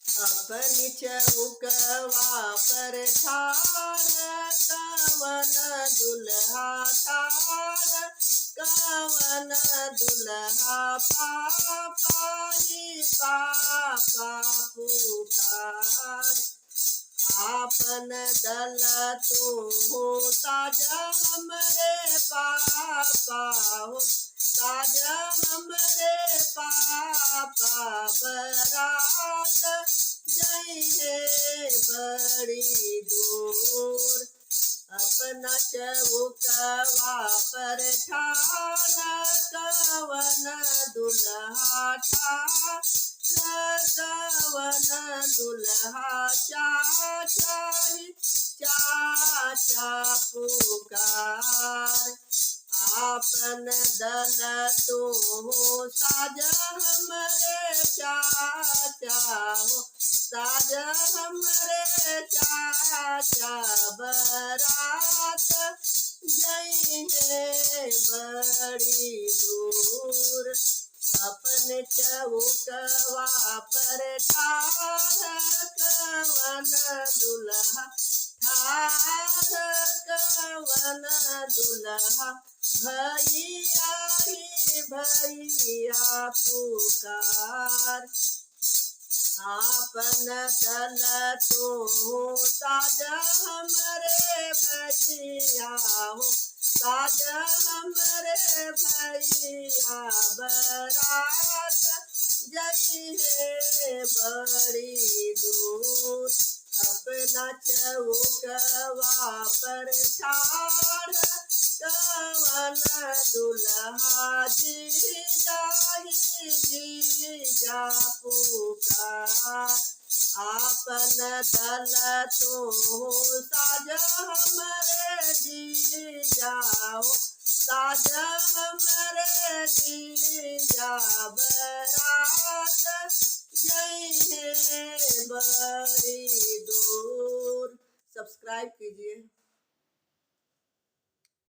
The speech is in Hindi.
अपनी चौकवा पर ठाड़ कवन दुल्हा ठाड़ कवन दुल्हा पापाई पापा पुकार आपन दल तू ताज हमरे पापा हो ताज हमरे पापा बरात जइहे बड़ी दूर अपना चौकवा पर ठाड़ कवन दुल्हा ठाड़ कवन दुल्हा चाचाई चाचा पुकार आपन दल तू साज हमरे चाचा हो साज हमरे चाचा बरात जइहे बड़ी दूर अपने चौकवा पर ठाड़ कवन दुल्हा ठाड़ कवन दुल्हा भैया ही भैया पुकार आपन दल तू साज हमरे भैया हो साज हमरे भैया बरात जइहे बड़ी दूर अपना चौकवा पर ठाड़ कवन दुल्हा जीजा पुकार आपन दल तू साज हमरे जीजा हो साज हमरे जीजा बरात जइहे बड़ी दूर। सब्सक्राइब कीजिए।